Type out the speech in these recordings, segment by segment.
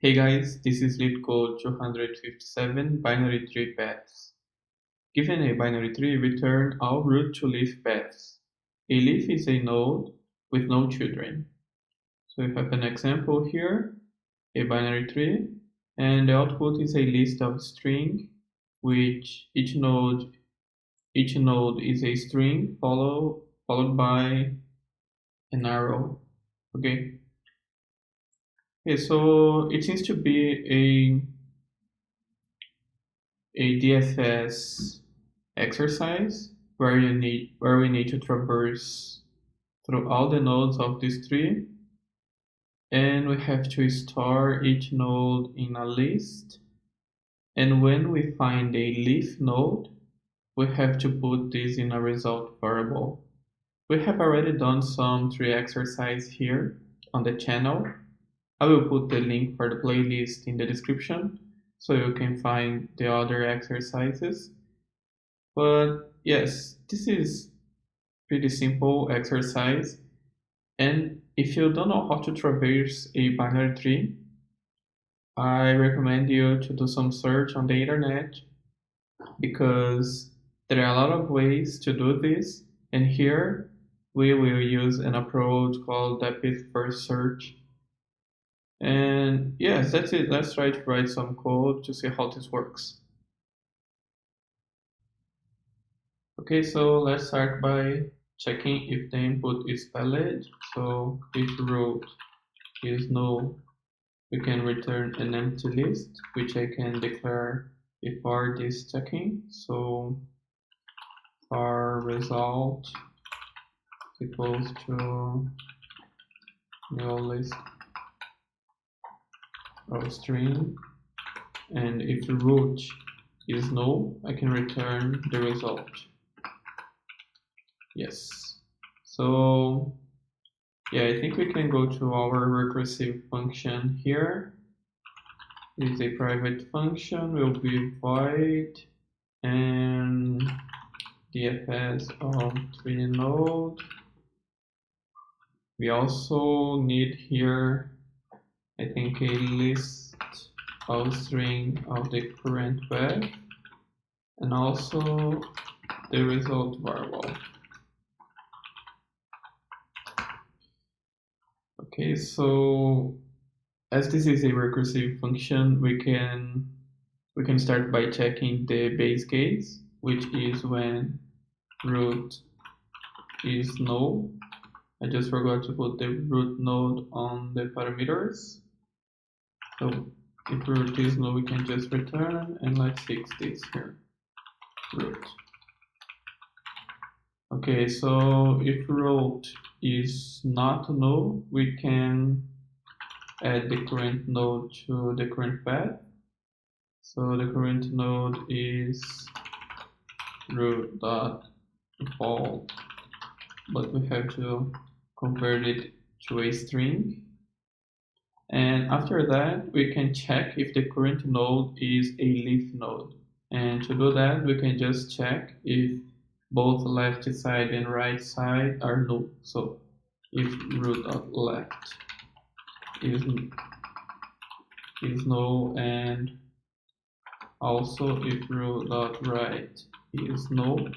Hey guys, this is LeetCode 257 binary tree paths. Given a binary tree, return all root to leaf paths. A leaf is a node with no children. So we have an example here, a binary tree, and the output is a list of string, which each node is a string followed by an arrow. Okay. Okay, so it seems to be a DFS exercise where we need to traverse through all the nodes of this tree, and we have to store each node in a list, and when we find a leaf node, we have to put this in a result variable. We have already done some tree exercise here on the channel. I will put the link for the playlist in the description so you can find the other exercises. But yes, this is pretty simple exercise, and if you don't know how to traverse a binary tree, I recommend you to do some search on the internet, because there are a lot of ways to do this, and here we will use an approach called depth first search. And yes, that's it. Let's try to write some code to see how this works. Okay, so let's start by checking if the input is valid. So if root is null, we can return an empty list, which I can declare if var this checking. So var result equals to new list of string, and if the root is null, I can return the result. Yes. So yeah, I think we can go to our recursive function here. It's a private function, will be void and DFS of tree node. We also need here, I think, a list of string of the current path, and also the result variable. Okay, so as this is a recursive function, we can start by checking the base case, which is when root is null. I just forgot to put the root node on the parameters. So if root is null, we can just return, and let's fix this here, root. Okay, so if root is not null, we can add the current node to the current path. So the current node is root.default, but we have to convert it to a string. And after that, we can check if the current node is a leaf node. And to do that, we can just check if both left side and right side are null. So if root.left is null, and also if root.right is null,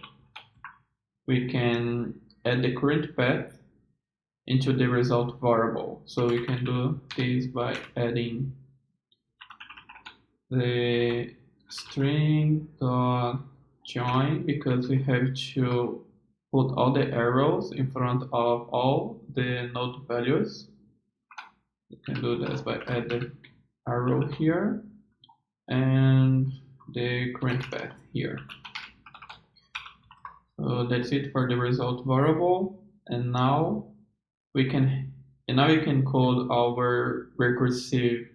we can add the current path into the result variable. So we can do this by adding the string dot join, because we have to put all the arrows in front of all the node values. We can do this by adding arrow here and the current path here. So that's it for the result variable, and now we can code our recursive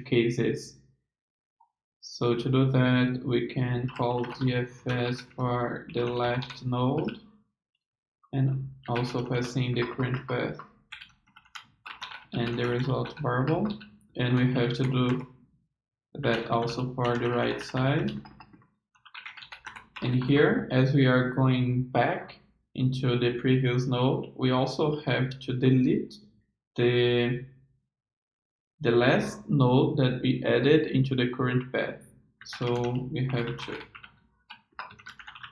cases. So to do that, we can call DFS for the left node, and also passing the current path and the result variable, and we have to do that also for the right side. And here, as we are going back into the previous node, we also have to delete the the last node that we added into the current path. So we have to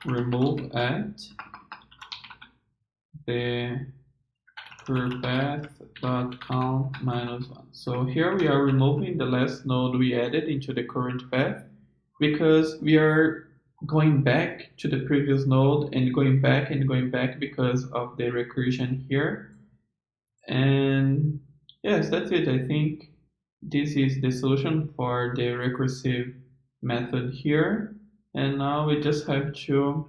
remove at the current path dot count -1. So here we are removing the last node we added into the current path because we are going back to the previous node and going back because of the recursion here. And yes, that's it. I think this is the solution for the recursive method here. And now we just have to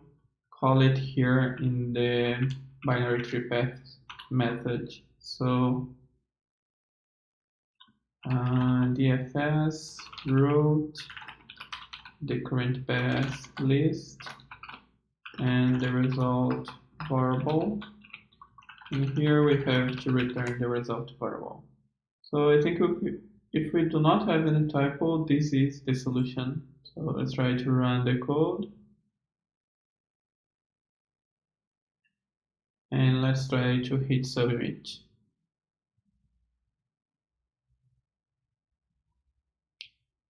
call it here in the binary tree path method. So dfs root the current path list and the result variable. And here we have to return the result variable. So I think if we do not have any typo, this is the solution. So let's try to run the code. And let's try to hit submit.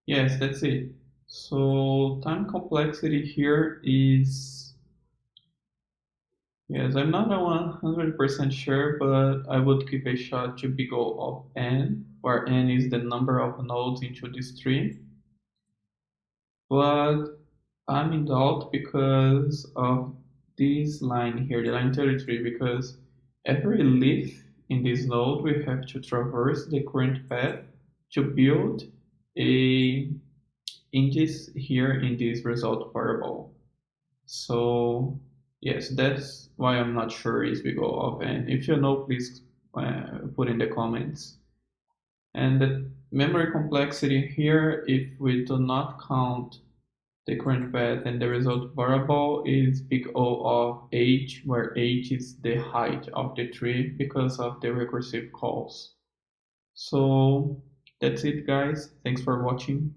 Yes, that's it. So time complexity here is, yes, I'm not 100% sure, but I would give a shot to big O of n, where n is the number of nodes into this tree. But I'm in doubt because of this line here, the line 33, because every leaf in this node we have to traverse the current path to build a index here in this result variable. So yes, that's why I'm not sure is big O of n. If you know, please put in the comments. And the memory complexity here, if we do not count the current path and the result variable, is big O of h, where h is the height of the tree because of the recursive calls. So that's it, guys. Thanks for watching.